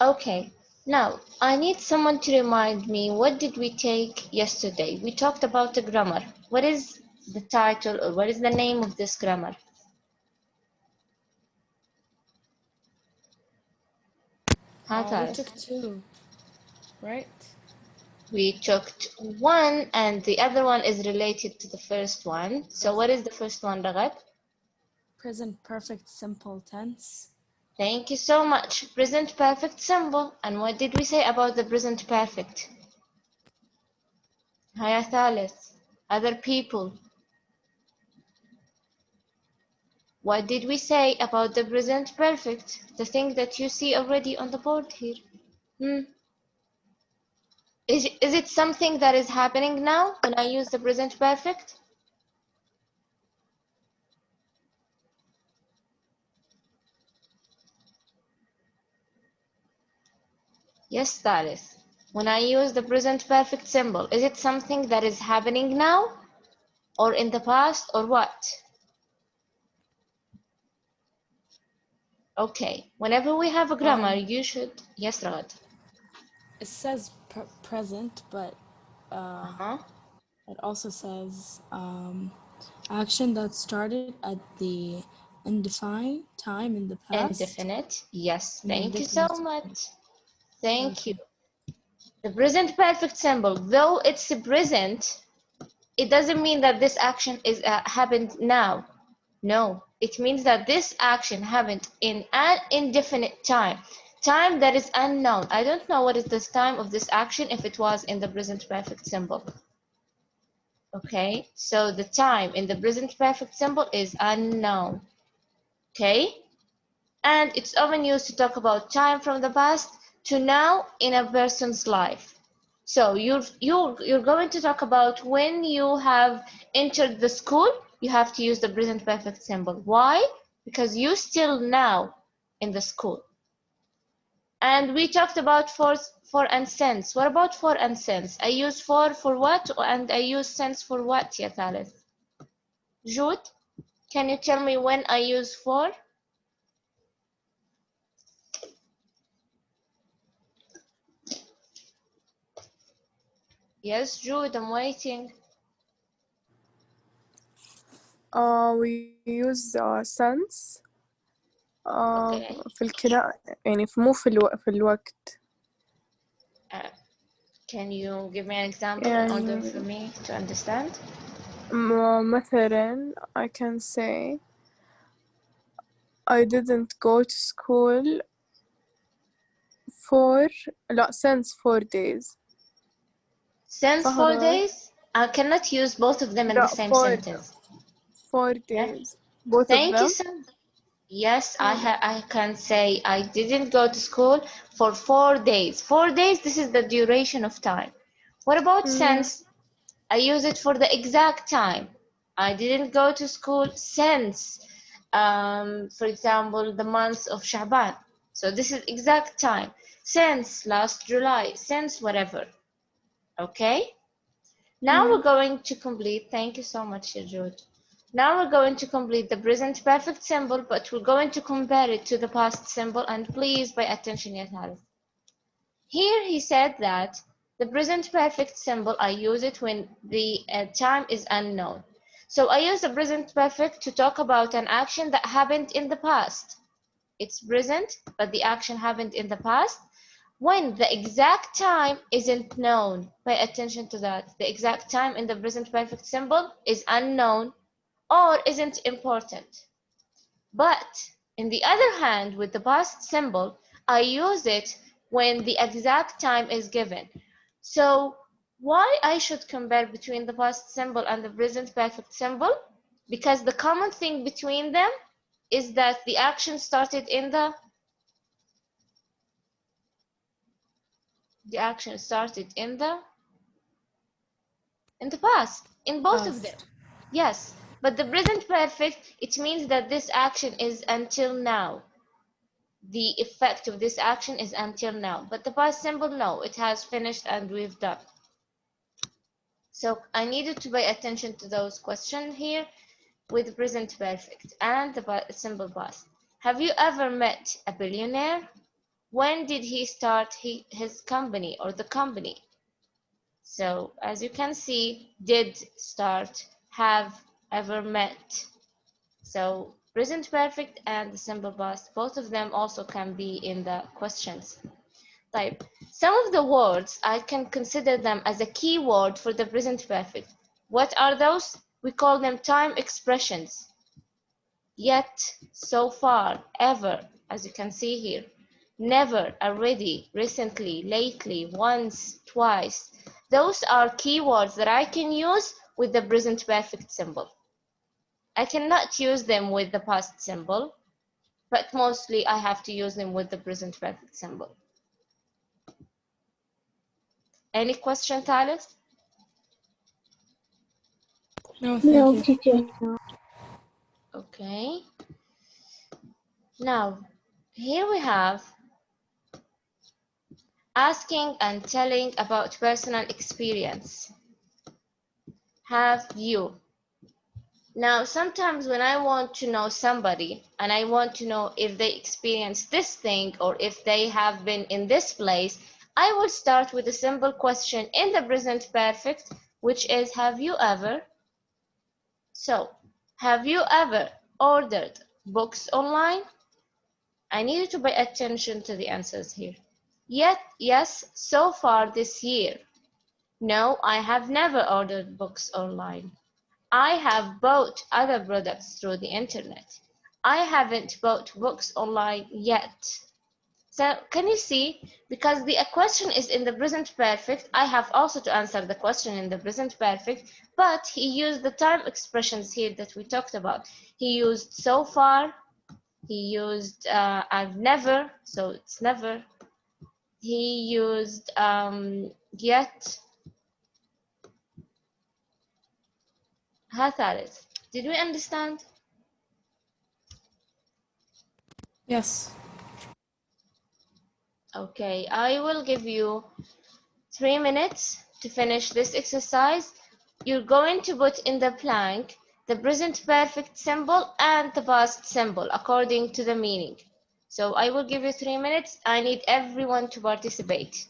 Okay, now I need someone to remind me, what did we take yesterday? We talked about the grammar. What is the title, or what is the name of this grammar? We took two, right? We took one, and the other one is related to the first one. So what is the first one, Raghat? Present perfect simple tense. Thank you so much. Present perfect simple. And what did we say about the present perfect? Haya Thalith. Other people. What did we say about the present perfect? The thing that you see already on the board here. Is it something that is happening now when I use the present perfect? Yes, Thalith. When I use the present perfect symbol, is it something that is happening now, or in the past, or what? Okay, whenever we have a grammar, you should... Yes, Raghat. It says present, but it also says action that started at the undefined time in the past. Indefinite. Yes, And thank you so indefinite. much. Thank you. Welcome. The present perfect symbol, though it's present, it doesn't mean that this action is happened now. No, it means that this action happened in an indefinite time, time that is unknown. I don't know what is the time of this action if it was in the present perfect symbol. Okay, so the time in the present perfect symbol is unknown. Okay, and it's often used to talk about time from the past to now in a person's life. So you're going to talk about when you have entered the school, you have to use the present perfect symbol. Why? Because you still now in the school. And we talked about for and since. What about for and since? I use for what, and I use since for what, ya Thalith? Jude, can you tell me when I use for? Yes, Jude, I'm waiting. We use sense Okay. في الكلام يعني مو في الوقت. Can you give me an example in order for me to understand? مثلا I can say I didn't go to school for since 4 days. Since 4 days? I cannot use both of them in the same sentence. 4 days. Both Thank of them? you, Sam. Yes, I can say I didn't go to school for 4 days. 4 days, this is the duration of time. What about since? I use it for the exact time. I didn't go to school since, for example, the month of Shaban. So this is exact time. Since last July, since whatever. Okay? Now we're going to complete, thank you so much, Jude. Now we're going to complete the present perfect symbol, but we're going to compare it to the past symbol, and please pay attention, yet Harith. Here he said that the present perfect symbol, I use it when the time is unknown. So I use the present perfect to talk about an action that happened in the past. It's present, but the action happened in the past. When the exact time isn't known, pay attention to that. The exact time in the present perfect symbol is unknown or isn't important. But in the other hand, with the past symbol, I use it when the exact time is given. So why I should compare between the past symbol and the present perfect symbol? Because the common thing between them is that the action started in the action started in the past, in both of them. Yes, but the present perfect, it means that this action is until now. The effect of this action is until now. But the past simple, no, it has finished and we've done. So I needed to pay attention to those questions here with present perfect and the simple past. Have you ever met a billionaire? When did he start his company or the company? So as you can see, did start, have, ever met. So present perfect and the simple past, both of them also can be in the questions. Type. Some of the words I can consider them as a key word for the present perfect. What are those? We call them time expressions. Yet, so far, ever, as you can see here. Never, already, recently, lately, once, twice. Those are keywords that I can use with the present perfect symbol. I cannot use them with the past symbol, but mostly I have to use them with the present perfect symbol. Any question, Thalys? No, thank No, you. teacher, no. Okay. Now, here we have asking and telling about personal experience. Have you? Now, sometimes when I want to know somebody and I want to know if they experienced this thing or if they have been in this place, I will start with a simple question in the present perfect, which is have you ever? So, have you ever ordered books online? I need you to pay attention to the answers here. Yet, yes, so far this year. No, I have never ordered books online. I have bought other products through the internet. I haven't bought books online yet. So can you see? Because the question is in the present perfect, I have also to answer the question in the present perfect, but he used the time expressions here that we talked about. He used so far, he used I've never, so it's never. He used yet. Hatharis. Did we understand? Yes. Okay, I will give you 3 minutes to finish this exercise. You're going to put in the blank the present perfect symbol and the past symbol according to the meaning. So I will give you 3 minutes. I need everyone to participate.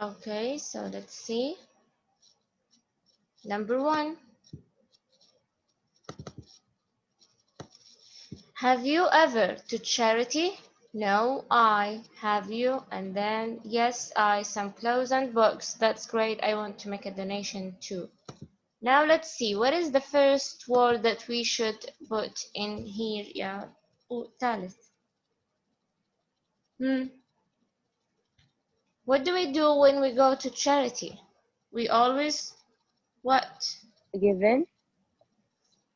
Okay, so let's see. Number 1. Have you ever to charity? No, I. Have you? And then yes, I. Some clothes and books. That's great. I want to make a donation too. Now let's see. What is the first word that we should put in here? Yeah. ثالث. What do we do when we go to charity? We always what? Given.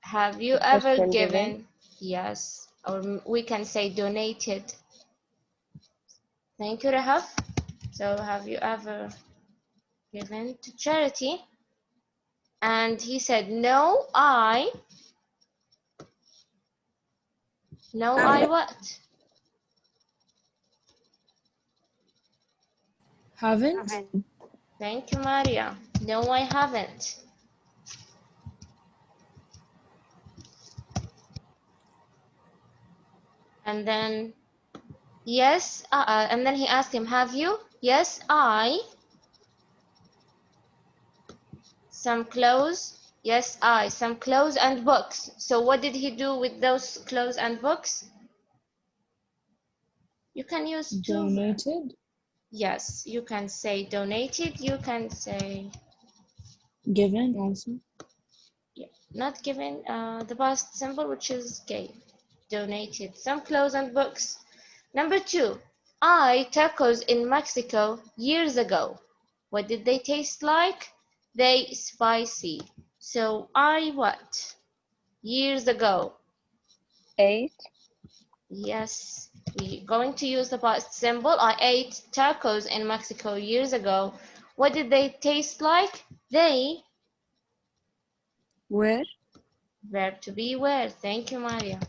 Have you ever given? Yes. Or we can say donated. Thank you, Rahaf. So have you ever given to charity? And he said, no, I. No, I what? Haven't? Thank you, Maria. No, I haven't. And then, yes, and then he asked him, have you? Yes, I. Some clothes? Yes, I. Some clothes and books. So what did he do with those clothes and books? You can use two. Donated? Yes, you can say donated. You can say Given also? yeah, not given. The past simple, which is gave. Donated some clothes and books. Number 2, I tacos in Mexico years ago. What did they taste like? They spicy. So I what? Years ago. Ate. Yes, we're going to use the past simple. I ate tacos in Mexico years ago. What did they taste like? They Where? verb to be were. Thank you, Maria.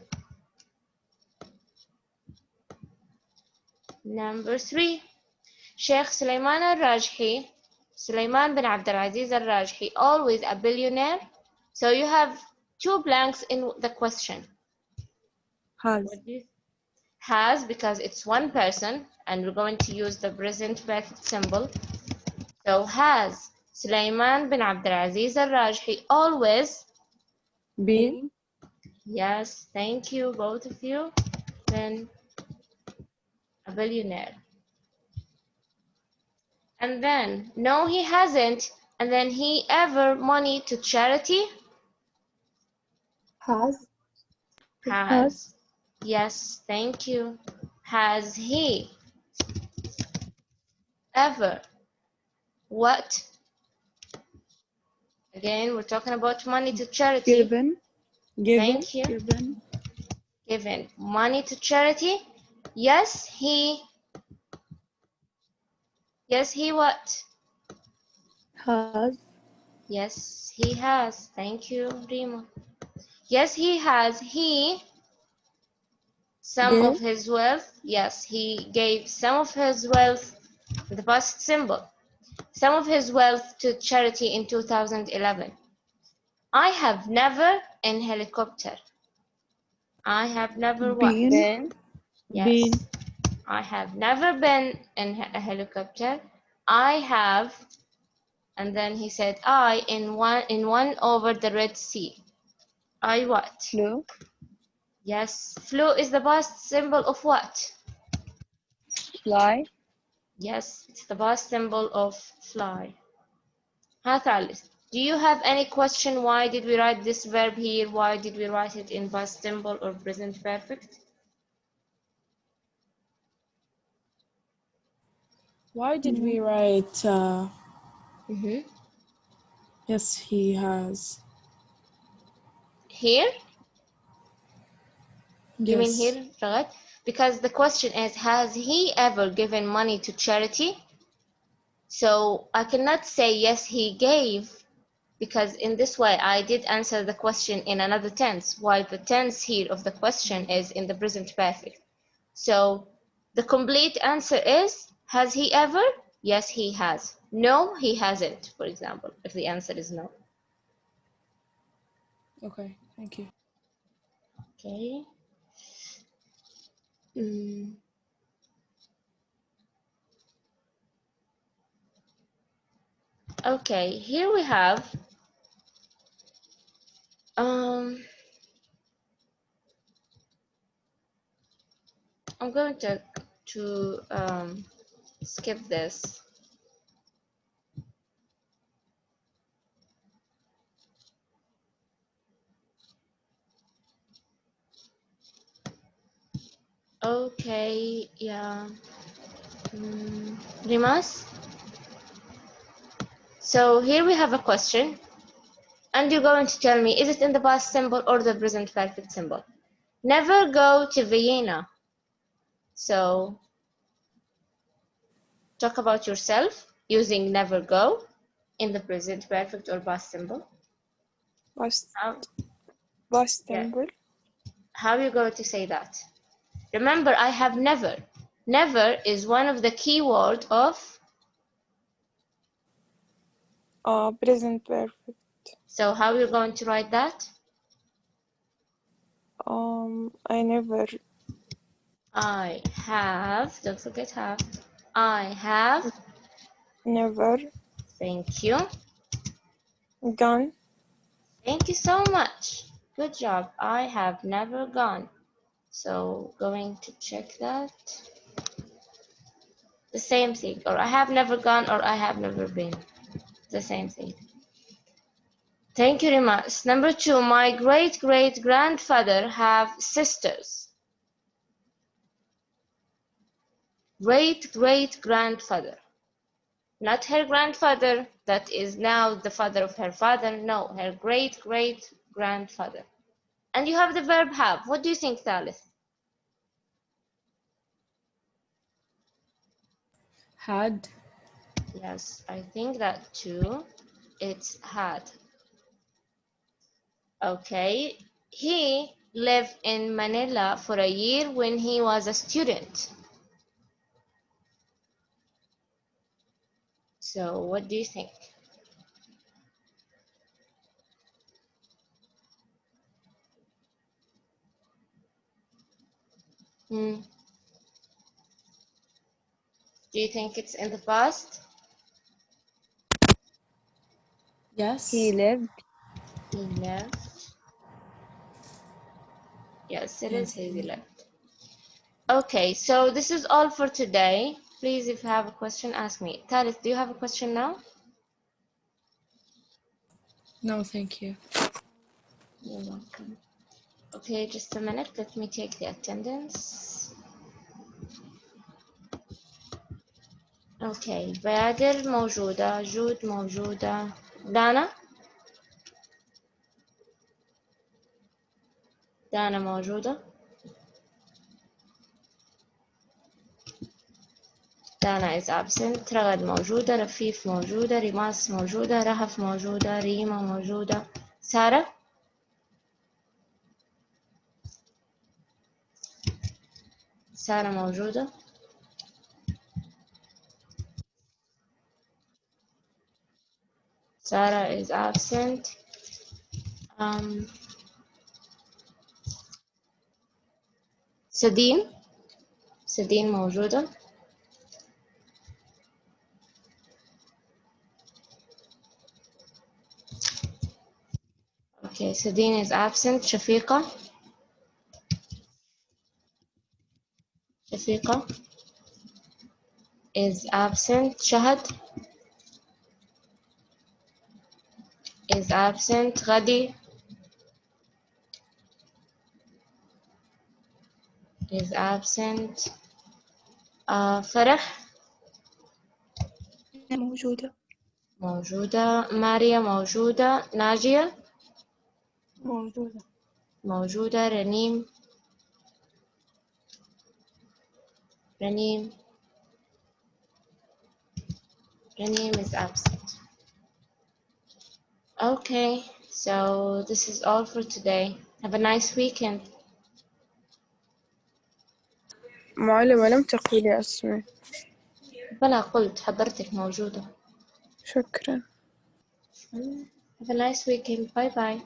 Number 3, Sheikh Sulaiman al-Rajhi, Sulaiman bin Abdul Aziz al-Rajhi, always a billionaire. So you have 2 blanks in the question. Has. What do you has, because it's one person, and we're going to use the present perfect symbol. So has Sulaiman bin Abdul Aziz al-Rajhi always Been. Yes, thank you, both of you. Then a billionaire. And then, no, he hasn't. And then he ever money to charity? Has. Has. Yes, thank you. Has he ever? What? Again, we're talking about money to charity. Given. Thank you. Given money to charity? Yes, he. Yes, he what? Has. Yes, he has. Thank you, Rima. Yes, he has. He some of Gave. his wealth. Yes, he gave some of his wealth, the past symbol, some of his wealth to charity in 2011. I have never in helicopter. I have never what? Been. Been. Yes. Been. I have never been in a helicopter. I have, and then he said I in one over the Red Sea. I what? Flew. Yes. Flew is the past symbol of what? Fly. Yes, it's the past symbol of fly. Thalith, do you have any question? Why did we write this verb here? Why did we write it in past simple or present perfect? Why did we write, Mm-hmm. yes, he has? Here? You mean Yes. here, Ragad? Because the question is, has he ever given money to charity? So I cannot say yes, he gave, because in this way I did answer the question in another tense, while the tense here of the question is in the present perfect. So the complete answer is, has he ever? Yes, he has. No, he hasn't, for example, if the answer is no. Okay, thank you. Okay. Mm. Okay, here we have I'm going to skip this. Okay, yeah. Rimas? So here we have a question, and you're going to tell me, is it in the past simple or the present perfect simple? Never go to Vienna. So talk about yourself using never go in the present perfect or past simple. Past How, yeah, simple. how are you going to say that? Remember, I have never. Never is one of the key words of. Present perfect. So how are you going to write that? I never. I have. Don't forget have. I have. Never Thank you. gone. Thank you so much. Good job. I have never gone. So going to check that. The same thing. Or I have never gone or I have never been. The same thing. Thank you, Rimas. Number 2, my great-great-grandfather have sisters. Great-great-grandfather. Not her grandfather that is now the father of her father. No, her great-great-grandfather. And you have the verb have. What do you think, Thalith? Had. Yes, I think that too. It's had. Okay. He lived in Manila for a year when he was a student. So what do you think? Do you think it's in the past? Yes. He lived. He left. Yes, it is he left. Okay, so this is all for today. Please, if you have a question, ask me. Thalith, do you have a question now? No, thank you. You're welcome. Okay, just a minute. Let me take the attendance. Okay, بادر موجودة، جود موجودة، دانا موجودة، دانا is absent، رغد موجودة، رفيف موجودة، ريماس موجودة، رهف موجودة، ريما موجودة، سارة موجودة. Sarah is absent. سدين موجودة. Okay, سدين is absent. شفيقة is absent. شهد is absent. غدي is absent. فرح موجودة. ماريا موجودة. ناجية موجودة. رنيم is absent. Okay, so this is all for today. Have a nice weekend. معلمة لم تقولي اسمي. بلا قلت حضرتك موجودة. شكرا. Have a nice weekend. Bye bye.